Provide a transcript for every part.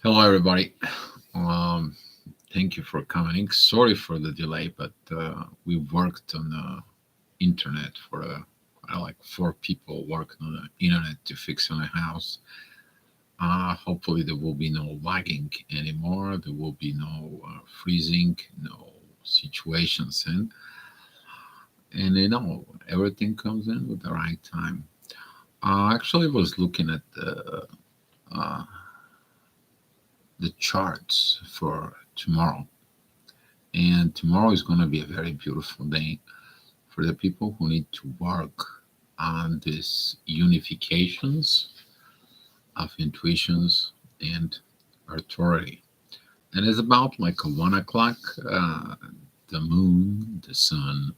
Hello, everybody. Um, Thank you for coming. Sorry for the delay, but we worked on the internet for like four people working on the internet to fix on a house. Hopefully, there will be no lagging anymore. There will be no freezing, no situations, and everything comes in with the right time. Actually, I was looking at uh, the charts for tomorrow. And tomorrow is going to be a very beautiful day for the people who need to work on these unifications of intuitions and authority. And it's about like a 1 o'clock, the moon, the sun,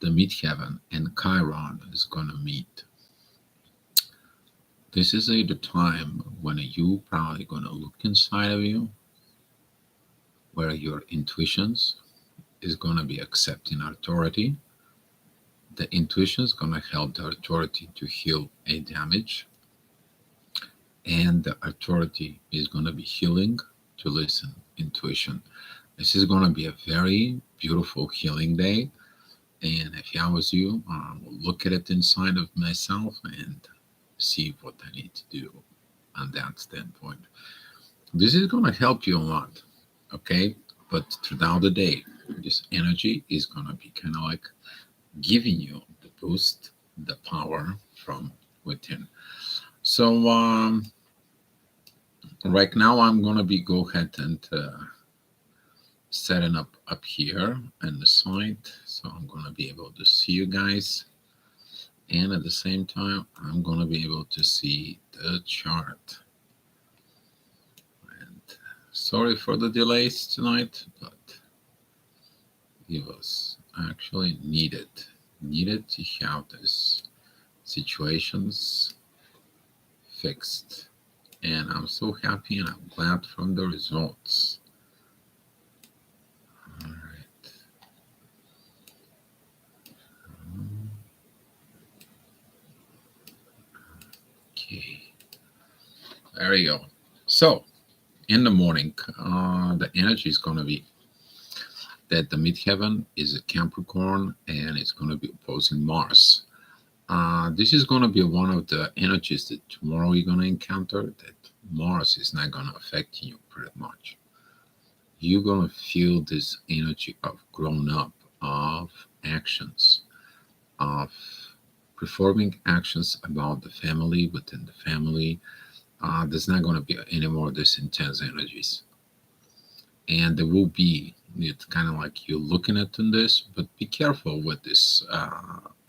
the midheaven, and Chiron is going to meet. This is the time when you probably going to look inside of you, where your intuitions is going to be accepting authority. The intuition is going to help the authority to heal a damage, and the authority is going to be healing to listen. Intuition. This is going to be a very beautiful healing day. And if I was you, I will look at it inside of myself and see what I need to do on that standpoint. This is going to help you a lot, okay? But throughout the day, this energy is going to be kind of like giving you the boost, the power from within. So right now I'm gonna be go ahead and setting up here in the site, so I'm gonna be able to see you guys, and at the same time I'm gonna be able to see the chart. And sorry for the delays tonight, but it was actually needed to have these situations fixed. And I'm so happy and I'm glad from the results. All right. Okay. There you go. So in the morning, the energy is going to be that the midheaven is a Capricorn and it's going to be opposing Mars. This is going to be one of the energies that tomorrow you're going to encounter, that Mars is not going to affect you pretty much. You're going to feel this energy of grown up, of actions, of performing actions about the family, within the family. There's not going to be any more of this intense energies. And there will be, it's kind of like you're looking at in this, but be careful with this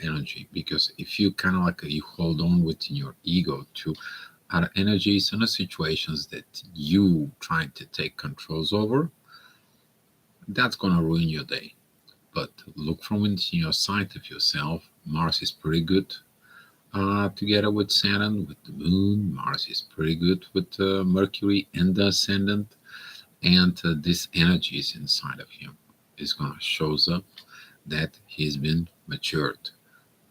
energy, because if you kind of like you hold on within your ego to other energies and the situations that you trying to take controls over, that's going to ruin your day. But look from within your side of yourself. Mars is pretty good together with Saturn, with the Moon. Mars is pretty good with Mercury and the Ascendant, and this energy is inside of him. Is going to shows up that he's been matured.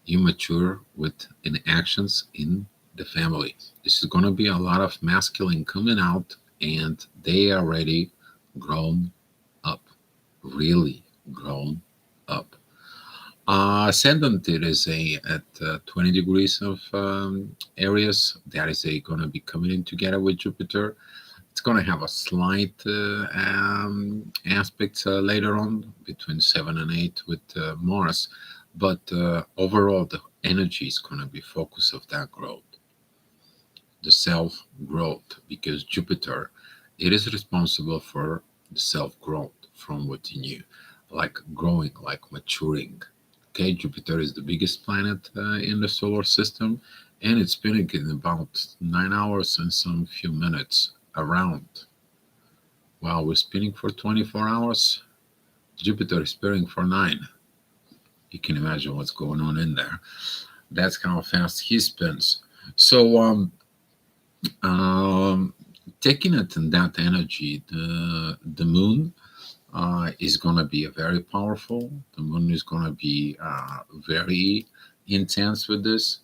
You mature with in actions in the family. This is going to be a lot of masculine coming out, and they are already grown up, really grown up. Ascendant, it is a at 20 degrees of areas that is a going to be coming in together with Jupiter. It's going to have a slight aspect later on between 7 and 8 with Mars, but overall the energy is going to be focus of that growth, the self growth, because Jupiter, it is responsible for the self growth from within you, like growing, like maturing. Okay, Jupiter is the biggest planet in the solar system, and it's spinning in about 9 hours and some few minutes around. While we're spinning for 24 hours, Jupiter is spinning for 9. You can imagine what's going on in there. That's how fast he spins. So, um, taking it in that energy, the moon is going to be a very powerful. The moon is going to be very intense with this.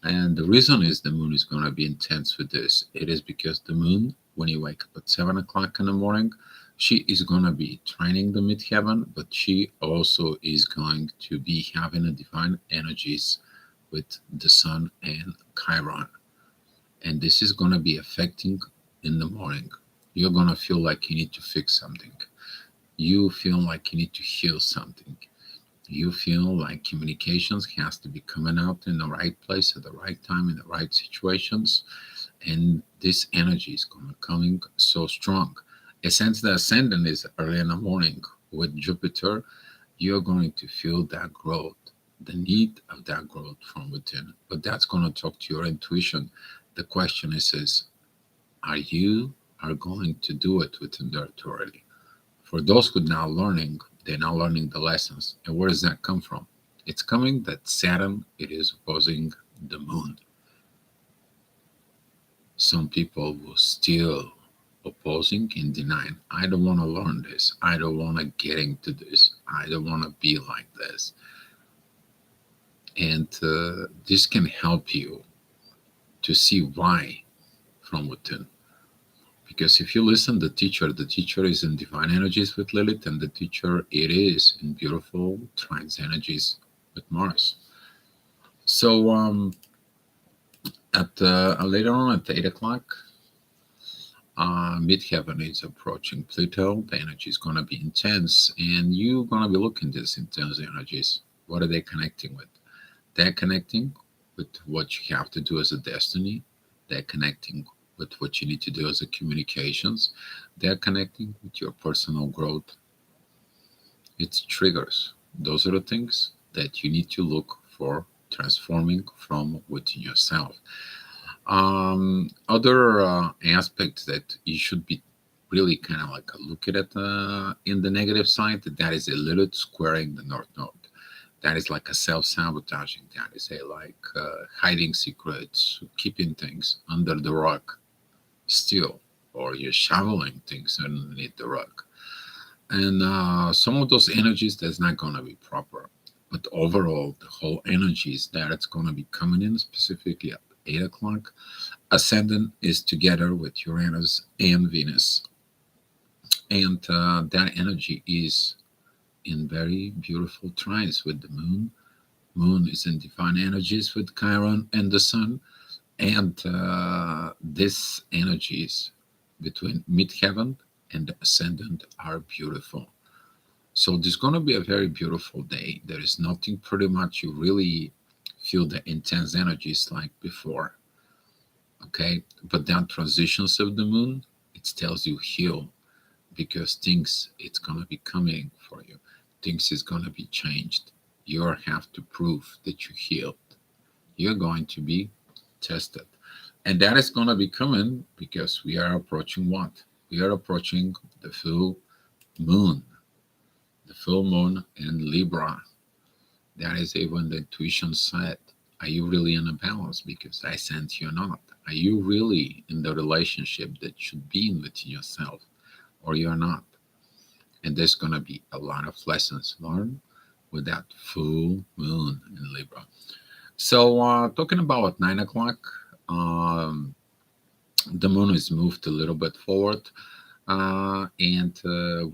And the reason is the moon is going to be intense with this. It is because the moon when you wake up at 7 o'clock in the morning, she is going to be training the midheaven, but she also is going to be having a divine energies with the sun and Chiron. And this is going to be affecting in the morning. You're going to feel like you need to fix something. You feel like you need to heal something. You feel like communications has to be coming out in the right place at the right time in the right situations, and this energy is going to coming so strong. And since the ascendant is early in the morning with Jupiter, you're going to feel that growth, the need of that growth from within. But that's going to talk to your intuition. The question is are you are going to do it within the authority? For those who are now learning, they're now learning the lessons. And where does that come from? It's coming that Saturn it is opposing the moon. Some people will still opposing and denying. I don't want to learn this. I don't want to get into this. I don't want to be like this. And this can help you to see why from within. Because if you listen, the teacher is in divine energies with Lilith, and the teacher it is in beautiful trines energies with Mars. So at later on at 8 o'clock, midheaven is approaching Pluto. The energy is going to be intense, and you're going to be looking at these intense energies. What are they connecting with? They're connecting with what you have to do as a destiny. They're connecting with what you need to do as a communications. They're connecting with your personal growth. It's triggers. Those are the things that you need to look for transforming from within yourself. Other aspects that you should be really kind of like looking at in the negative side, that is a little squaring the North Node. That is like a self-sabotaging. That is a like hiding secrets, keeping things under the rug still, or you're shoveling things underneath the rug. And some of those energies that's not going to be proper. But overall, the whole energies that it's going to be coming in, specifically at 8 o'clock, ascendant is together with Uranus and Venus. And that energy is in very beautiful trines with the moon. Moon is in divine energies with Chiron and the sun. And these energies between midheaven and the ascendant are beautiful. So there's going to be a very beautiful day. There is nothing pretty much you really feel the intense energies like before. Okay. But that transitions of the moon, it tells you heal because things it's going to be coming for you. Things is going to be changed. You have to prove that you healed. You're going to be tested. And that is going to be coming because we are approaching what? We are approaching the full moon. The full moon in Libra. That is when the intuition said, are you really in a balance? Because I sense you're not. Are you really in the relationship that should be in within yourself? Or you're not? And there's going to be a lot of lessons learned with that full moon in Libra. So talking about 9 o'clock, the moon is moved a little bit forward. And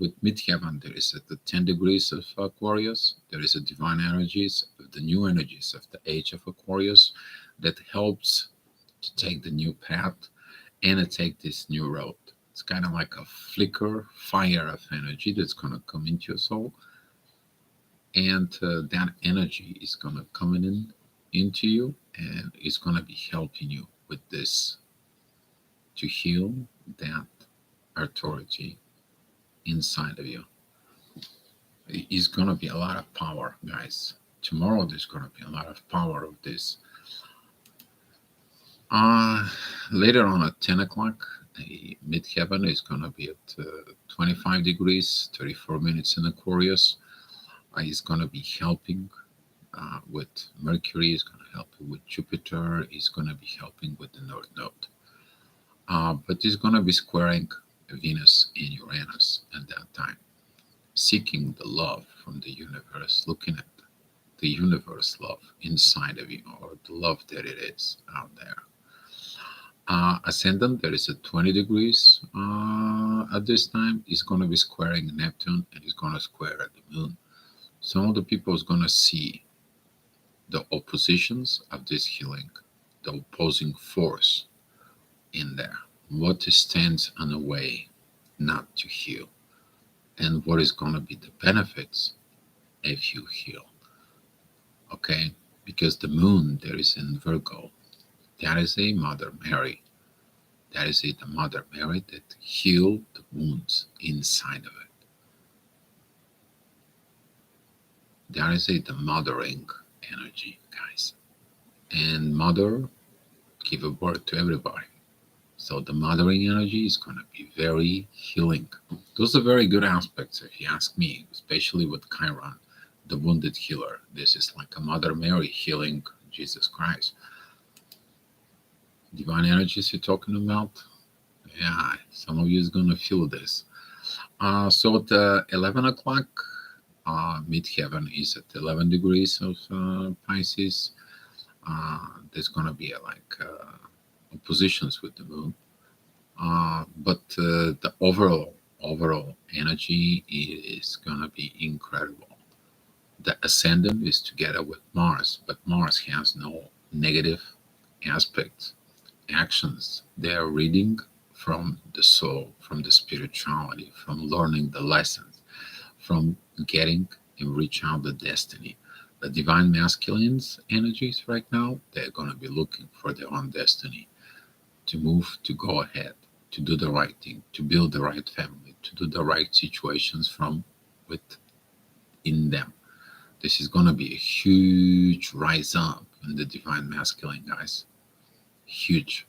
with midheaven, there is at the 10 degrees of Aquarius, there is a divine energies, the new energies of the age of Aquarius that helps to take the new path and to take this new road. It's kind of like a flicker, fire of energy that's going to come into your soul. And that energy is going to come in into you and it's going to be helping you with this to heal that authority inside of you. It's going to be a lot of power, guys. Tomorrow there's going to be a lot of power of this. Later on at 10 o'clock, the midheaven is going to be at 25 degrees, 34 minutes in Aquarius. It's going to be helping with Mercury, it's going to help with Jupiter, it's going to be helping with the North Node. But it's going to be squaring Venus and Uranus at that time, seeking the love from the universe, looking at the universe love inside of you, or the love that it is out there. Ascendant, there is a 20 degrees at this time. It's going to be squaring Neptune and it's going to square the moon. Some of the people is going to see the oppositions of this healing, the opposing force in there. What stands in the way not to heal, and what is going to be the benefits if you heal. Okay, because the moon there is in Virgo, that is a Mother Mary. That is it, the Mother Mary that healed the wounds inside of it. That is it, the mothering energy, guys. And mother give a birth to everybody. So the mothering energy is going to be very healing. Those are very good aspects, if you ask me, especially with Chiron, the wounded healer. This is like a Mother Mary healing Jesus Christ. Divine energies you're talking about? Yeah, some of you is going to feel this. So at 11 o'clock, midheaven is at 11 degrees of Pisces. There's going to be oppositions with the moon. But the overall energy is going to be incredible. The ascendant is together with Mars, but Mars has no negative aspects, actions. They are reading from the soul, from the spirituality, from learning the lessons, from getting and reach out the destiny. The divine masculines energies right now, they're going to be looking for their own destiny, to move, to go ahead, to do the right thing, to build the right family, to do the right situations from within them. This is going to be a huge rise up in the divine masculine, guys. Huge.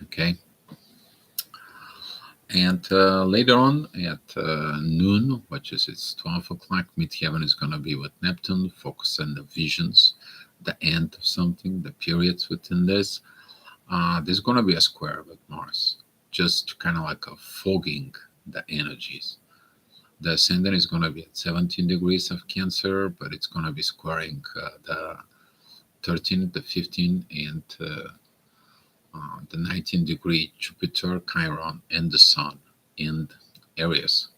Okay. And later on at noon, which is it's 12 o'clock, midheaven is going to be with Neptune, focus on the visions, the end of something, the periods within this. There's going to be a square with Mars, just kind of like a fogging the energies. The ascendant is going to be at 17 degrees of Cancer, but it's going to be squaring the 13, the 15, and the 19-degree Jupiter, Chiron, and the Sun in Aries.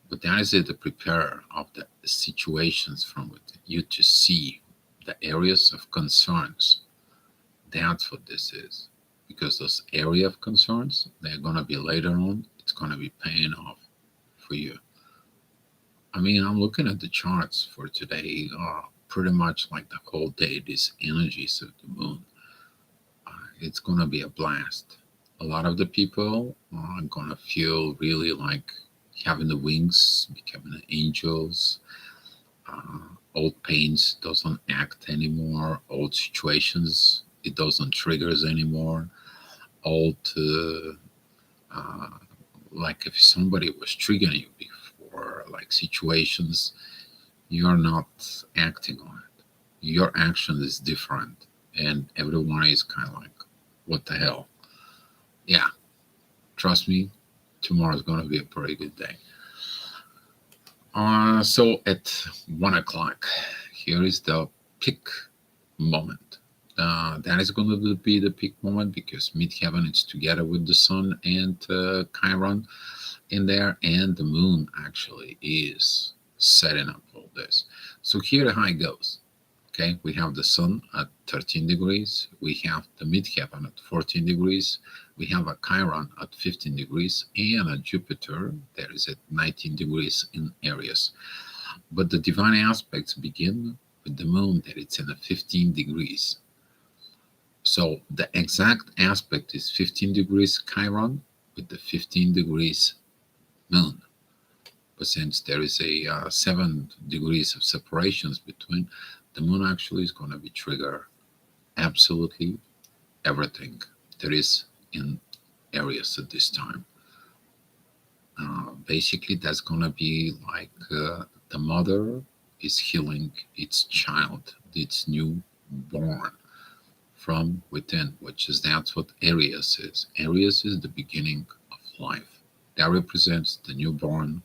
But that is it, the preparer of the situations from within you to see the areas of concerns. That's what this is. Because those area of concerns, they're going to be later on, it's going to be paying off for you. I mean, I'm looking at the charts for today, pretty much like the whole day, these energies of the moon. It's going to be a blast. A lot of the people are going to feel really like having the wings, becoming angels. Old pains doesn't act anymore. Old situations, it doesn't triggers anymore. Old, like if somebody was triggering you before, like situations, you're not acting on it. Your action is different, and everyone is kind of like, what the hell? Yeah, trust me, tomorrow's going to be a pretty good day. So at 1 o'clock, here is the peak moment. That is going to be the peak moment because midheaven is together with the sun and Chiron in there, and the moon actually is setting up all this. So here how it goes. Okay, we have the sun at 13 degrees, we have the midheaven at 14 degrees, we have a Chiron at 15 degrees, and a Jupiter that is at 19 degrees in Aries. But the divine aspects begin with the moon that it's in a 15 degrees. So the exact aspect is 15 degrees Chiron with the 15 degrees moon. But since there is a 7 degrees of separations between, the moon actually is going to be trigger absolutely everything that is in Aries at this time. Basically, that's going to be like the mother is healing its child, its newborn from within, which is that's what Aries is. Aries is the beginning of life. That represents the newborn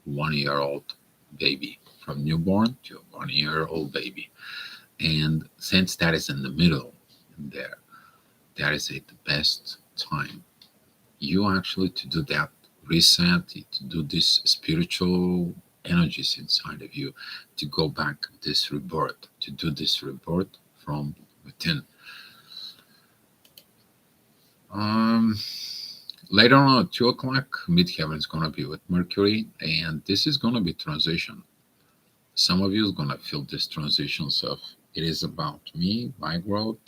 1-year-old baby, from newborn to a 1-year-old baby. And since that is in the middle there, that is the best time. You actually to do that reset, to do this spiritual energies inside of you, to go back this rebirth, to do this rebirth from within. Um, Later on at 2 o'clock, midheaven is gonna be with Mercury, and this is gonna be transition. Some of you is gonna feel this transition of it is about me, my growth.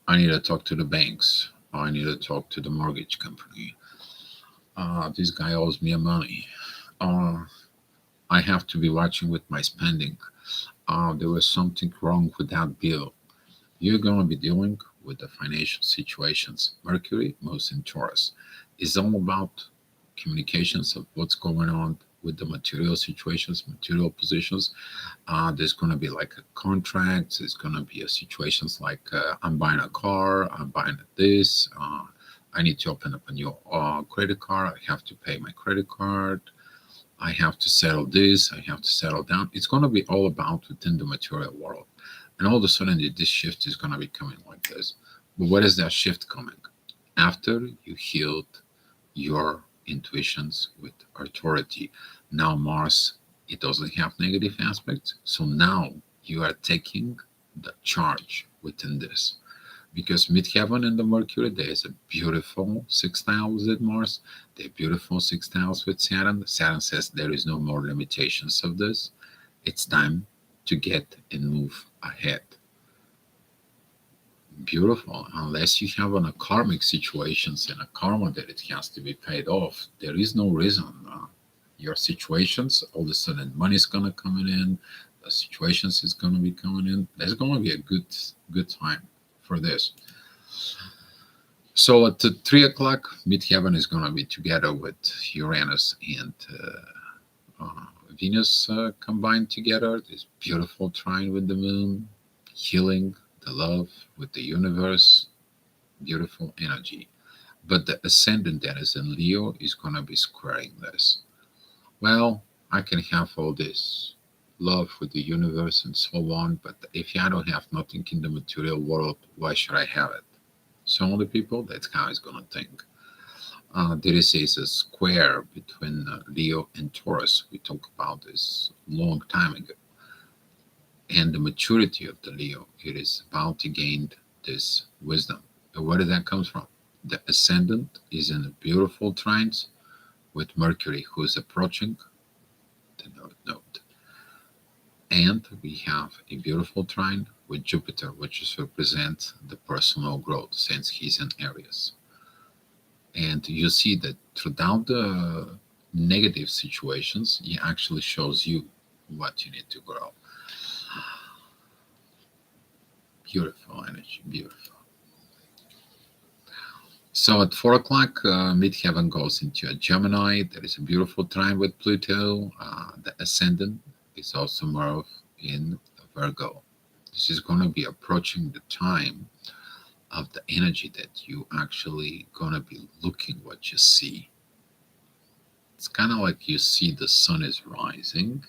I need to talk to the banks. I need to talk to the mortgage company. This guy owes me money. Uh, I have to be watching with my spending. There was something wrong with that bill. You're going to be dealing with the financial situations. Mercury moves in Taurus. It's all about communications of what's going on with the material situations, material positions. There's going to be like a contract. There's going to be a situations like I'm buying a car, I'm buying this. I need to open up a new credit card. I have to pay my credit card. I have to settle this. I have to settle down. It's going to be all about within the material world. And all of a sudden, this shift is going to be coming like this. But what is that shift coming? After you healed your intuitions with authority. Now Mars, it doesn't have negative aspects. So now you are taking the charge within this. Because midheaven and the Mercury, there is a beautiful sextile with Mars. They're beautiful sextiles with Saturn. Saturn says there is no more limitations of this. It's time to get and move ahead. Beautiful. Unless you have a karmic situations and a karma that it has to be paid off, there is no reason. Your situations, all of a sudden, money's gonna coming in. The situations is gonna be coming in. There's gonna be a good time for this. So at the 3 o'clock, midheaven is gonna be together with Uranus and Venus combined together. This beautiful trine with the moon, healing the love with the universe, beautiful energy. But the ascendant that is in Leo is going to be squaring this. Well, I can have all this love with the universe and so on, but if I don't have nothing in the material world, why should I have it? Some of the people, that's how it's going to think. There is a square between Leo and Taurus. We talked about this long time ago. And the maturity of the Leo, it is about to gain this wisdom. And where did that come from? The ascendant is in a beautiful trines with Mercury, who is approaching the North Node. And we have a beautiful trine with Jupiter, which is represent the personal growth since he's in Aries. And you see that throughout the negative situations, he actually shows you what you need to grow. Beautiful energy, beautiful. So at 4 o'clock, midheaven goes into a Gemini. There is a beautiful trine with Pluto. The ascendant is also more in Virgo. This is going to be approaching the time of the energy that you actually going to be looking what you see. It's kind of like you see the sun is rising,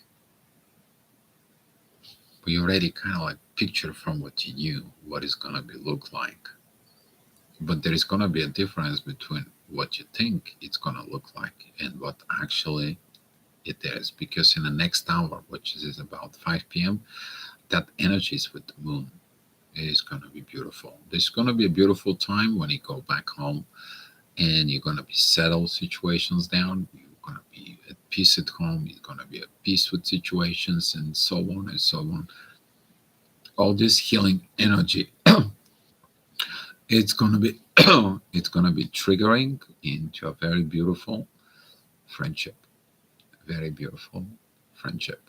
but you already kind of like picture from what you knew what it's going to be look like. But there is going to be a difference between what you think it's going to look like and what actually it is. Because in the next hour, which is about 5 p.m., that energy is with the moon. It is going to be beautiful. There's going to be a beautiful time when you go back home and you're going to be settle situations down. You're going to be at peace at home. You're going to be at peace with situations and so on and so on. All this healing energy, it's going to be it's going to be triggering into a very beautiful friendship. Very beautiful friendship.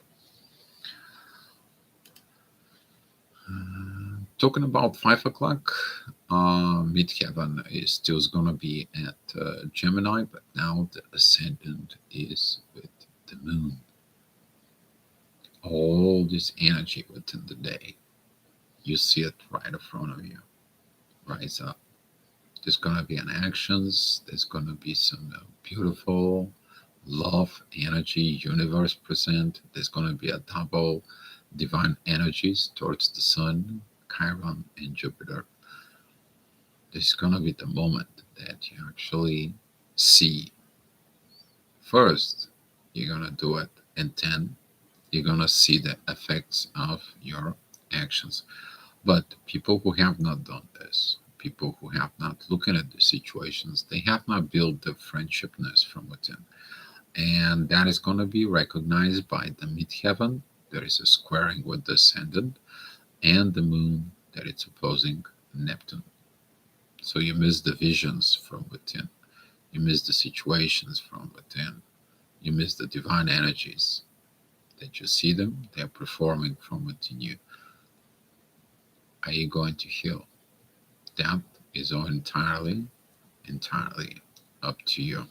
Talking about 5 o'clock, midheaven is still going to be at Gemini, but now the ascendant is with the moon. All this energy within the day, you see it right in front of you. Rise up. There's going to be an actions. There's going to be some beautiful love energy universe present. There's going to be a double divine energies towards the sun Chiron and Jupiter, this is going to be the moment that you actually see. First, you're going to do it, and then you're going to see the effects of your actions. But people who have not done this, people who have not looked at the situations, they have not built the friendshipness from within. And that is going to be recognized by the midheaven. There is a squaring with the ascendant and the moon that it's opposing Neptune. So you miss the visions from within. You miss the situations from within. You miss the divine energies that you see them. They're performing from within you. Are you going to heal? That is all entirely up to you.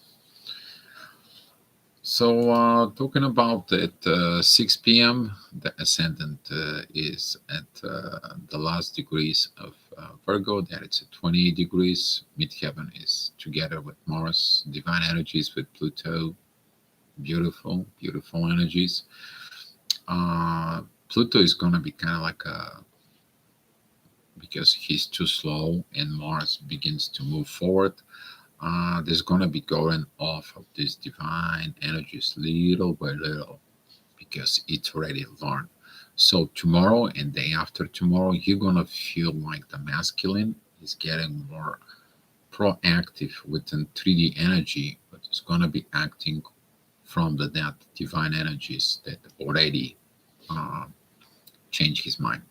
So, talking about at 6 p.m., the ascendant is at the last degrees of Virgo. That it's at 28 degrees. Midheaven is together with Mars. Divine energies with Pluto. Beautiful, beautiful energies. Pluto is going to be kind of like a, because he's too slow and Mars begins to move forward. There's going to be going off of these divine energies little by little because it's already learned. So tomorrow and day after tomorrow, you're going to feel like the masculine is getting more proactive within 3D energy, but it's going to be acting from that divine energies that already uh, changed his mind.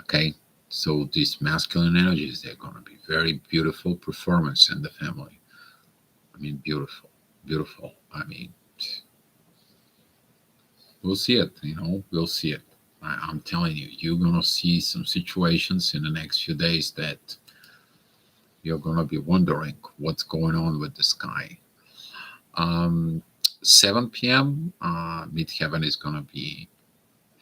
Okay, so these masculine energies, they're going to be very beautiful performance in the family. I mean, beautiful, beautiful. I mean, we'll see it, we'll see it. I'm telling you, you're going to see some situations in the next few days that you're going to be wondering what's going on with the sky. Um, 7 p.m., midheaven is going to be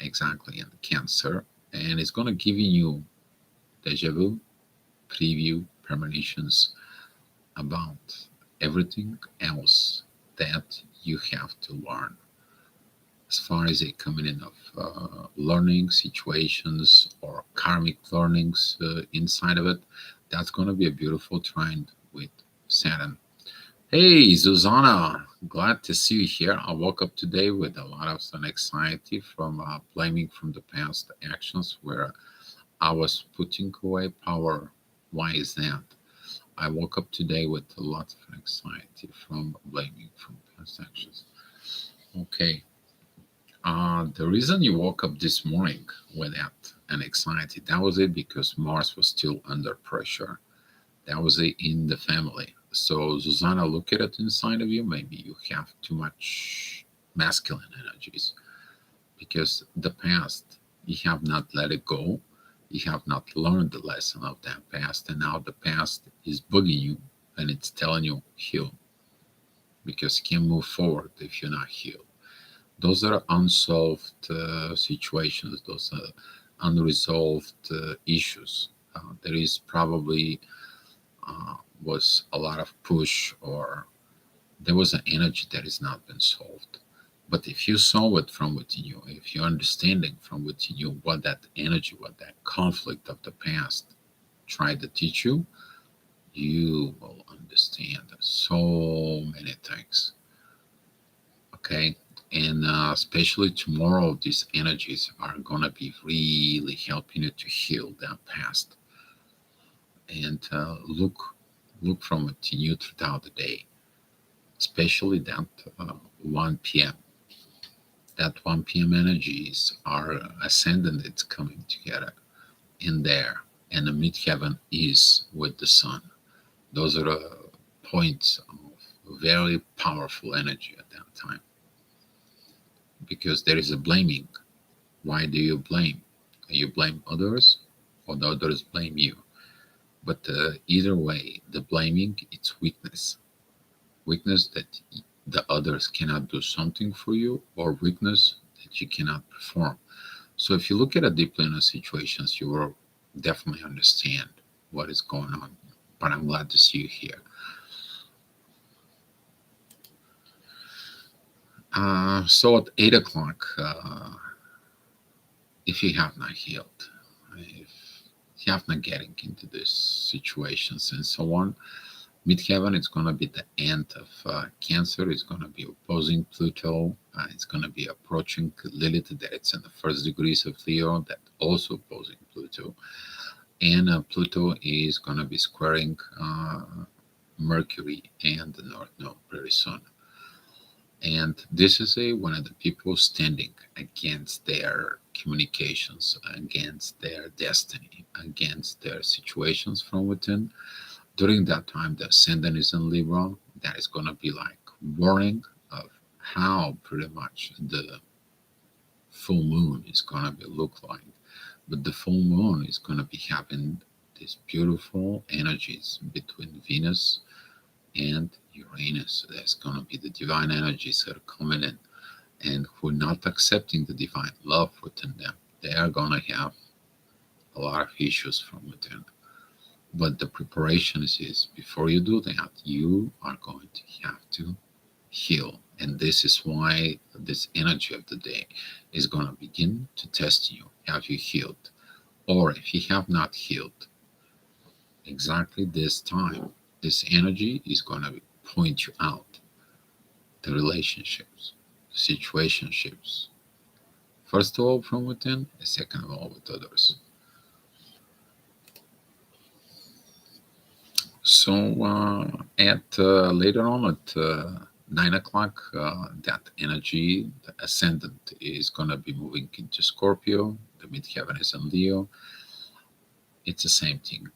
exactly in Cancer, and it's going to give you deja vu, preview, premonitions about everything else that you have to learn as far as a coming in of learning situations or karmic learnings inside of it. That's going to be a beautiful trend with Saturn. Hey, Susanna, glad to see you here. I woke up today with a lot of some anxiety from blaming from the past actions where I was putting away power. Why is that? I woke up today with a lot of anxiety from blaming from past actions. Okay. The reason you woke up this morning with that and anxiety, that was it because Mars was still under pressure. That was it in the family. So, Susanna, look at it inside of you. Maybe you have too much masculine energies because the past, you have not let it go. You have not learned the lesson of that past. And now the past is bugging you and it's telling you, heal. Because you can't move forward if you're not healed. Those are unsolved situations, those are unresolved issues. There is probably was a lot of push or there was an energy that has not been solved. But if you solve it from within you, if you're understanding from within you what that energy, what that conflict of the past tried to teach you, you will understand so many things. Okay. And especially tomorrow, these energies are going to be really helping you to heal that past and look from within you throughout the day, especially that 1 p.m. That 1 p.m. energies are ascendant, it's coming together in there, and the midheaven is with the sun. Those are the points of very powerful energy at that time because there is a blaming. Why do you blame? You blame others or the others blame you. But either way, the blaming, it's weakness. Weakness that the others cannot do something for you or weakness that you cannot perform. So if you look at it deeply in the situations, you will definitely understand what is going on. But I'm glad to see you here. So at 8 o'clock, if you have not healed, if you have not getting into these situations and so on. Midheaven, it's going to be the end of Cancer. It's going to be opposing Pluto. It's going to be approaching Lilith, that it's in the first degrees of Leo, that also opposing Pluto. And Pluto is going to be squaring Mercury and the North Node very soon. And this is one of the people standing against their communications, against their destiny, against their situations from within. During that time, the ascendant is in Libra. That is going to be like warning of how pretty much the full moon is going to be look like. But the full moon is going to be having these beautiful energies between Venus and Uranus. That's going to be the divine energies that are coming in, and who are not accepting the divine love within them. They are going to have a lot of issues from within. But the preparation is before you do that, you are going to have to heal. And this is why this energy of the day is going to begin to test you. Have you healed? Or if you have not healed, exactly this time, this energy is going to point you out the relationships, the situationships. First of all, from within, and second of all, with others. So at later on at 9 o'clock, that energy, the ascendant, is going to be moving into Scorpio. The midheaven is in Leo. It's the same thing,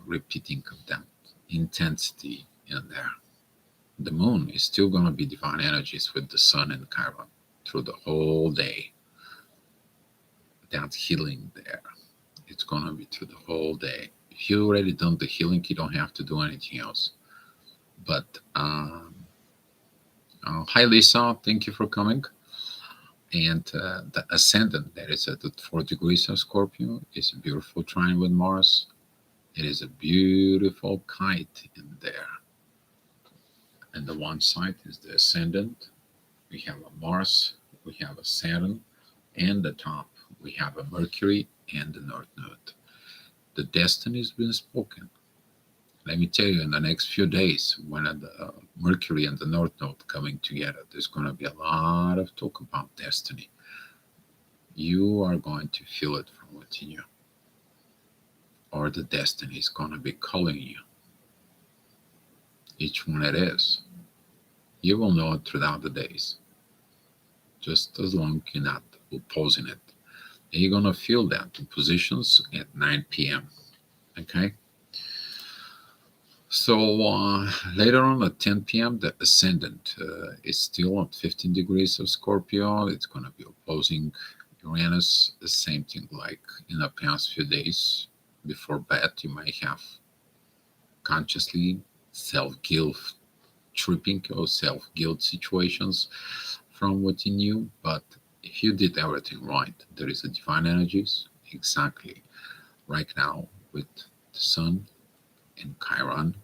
repeating of that intensity in there. The moon is still going to be divine energies with the sun and Chiron through the whole day. That healing there, it's going to be through the whole day. If you already done the healing, you don't have to do anything else. But hi Lisa, thank you for coming. And the ascendant that is at the 4 degrees of Scorpio is a beautiful trine with Mars. It is a beautiful kite in there. And the one side is the ascendant. We have a Mars, we have a Saturn, and the top we have a Mercury and the North Node. The destiny has been spoken. Let me tell you, in the next few days, when the Mercury and the North Node coming together, there's going to be a lot of talk about destiny. You are going to feel it from within you, or the destiny is going to be calling you. Each one it is. You will know it throughout the days, just as long as you're not opposing it. And you're going to feel that in positions at 9 p.m. Okay? So later on at 10 p.m., the ascendant is still at 15 degrees of Scorpio. It's going to be opposing Uranus. The same thing like in the past few days. Before bed, you might have consciously self-guilt tripping or self-guilt situations from within you. But if you did everything right, there is a divine energies exactly right now with the sun and Chiron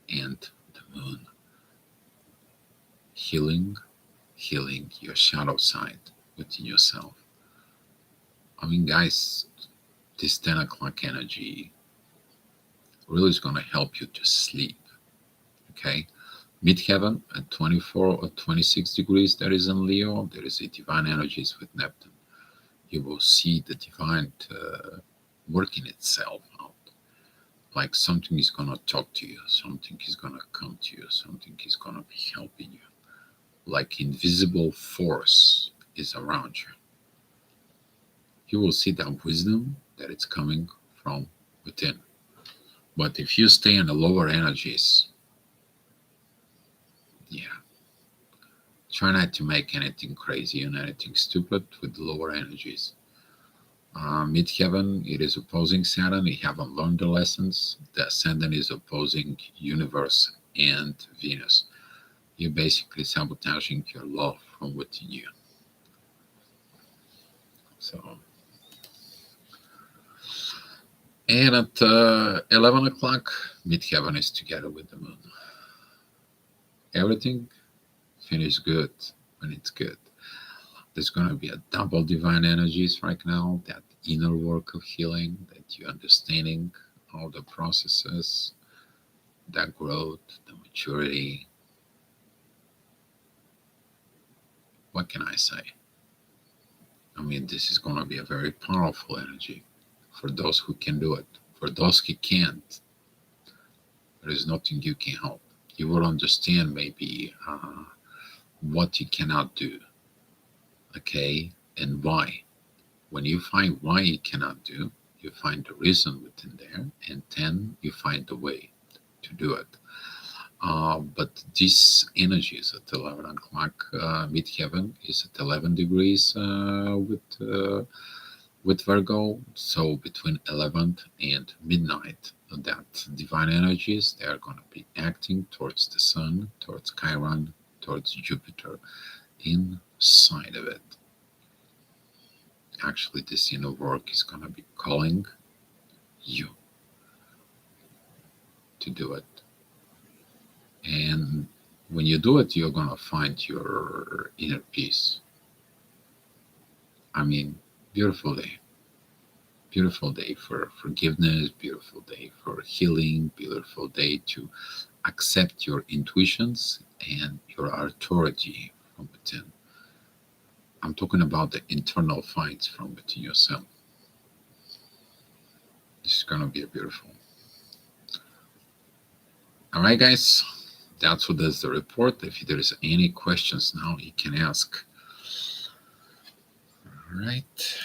and the moon. Healing your shadow side within yourself. I mean, guys, this 10 o'clock energy really is going to help you to sleep. Okay? Midheaven at 24 or 26 degrees, that is in Leo, there is a divine energies with Neptune. You will see the divine working itself out. Like something is going to talk to you, something is going to come to you, something is going to be helping you. Like invisible force is around you. You will see that wisdom that it's coming from within. But if you stay in the lower energies, yeah, try not to make anything crazy and anything stupid with lower energies. Midheaven, it is opposing Saturn. You haven't learned the lessons. The ascendant is opposing universe and Venus. You're basically sabotaging your love from within you. So, and at 11 o'clock, Midheaven is together with the moon. Everything finishes good when it's good. There's going to be a double divine energies right now that inner work of healing, that you're understanding all the processes, that growth, the maturity. What can I say? I mean, this is going to be a very powerful energy for those who can do it. For those who can't, there is nothing you can help. You will understand maybe what you cannot do, okay, and why. When you find why you cannot do, you find the reason within there, and then you find the way to do it. But this energy is at 11 o'clock. Midheaven is at 11 degrees with Virgo. So between 11th and midnight, that divine energies, they are going to be acting towards the Sun, towards Chiron, towards Jupiter, inside of it. Actually, this inner work is going to be calling you to do it. And when you do it, you're going to find your inner peace. I mean, beautiful day. Beautiful day for forgiveness, beautiful day for healing, beautiful day to accept your intuitions and your authority from within. I'm talking about the internal fights from within yourself. This is going to be a beautiful. All right, guys. That's what does the report. If there is any questions now, you can ask. All right.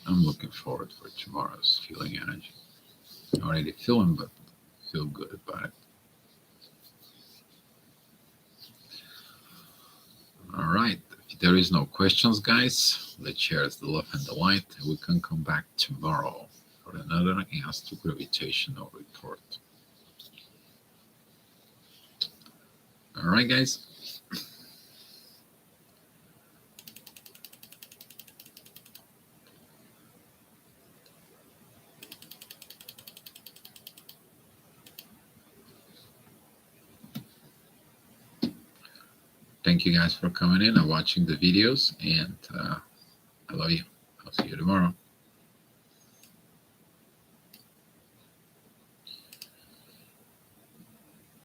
I'm looking forward for tomorrow's healing energy. Already feeling, but feel good about it. All right. If there is no questions, guys, let's share the love and the light, and we can come back tomorrow for another Astro Gravitational report. All right, guys. Thank you guys for coming in and watching the videos, and I love you. I'll see you tomorrow.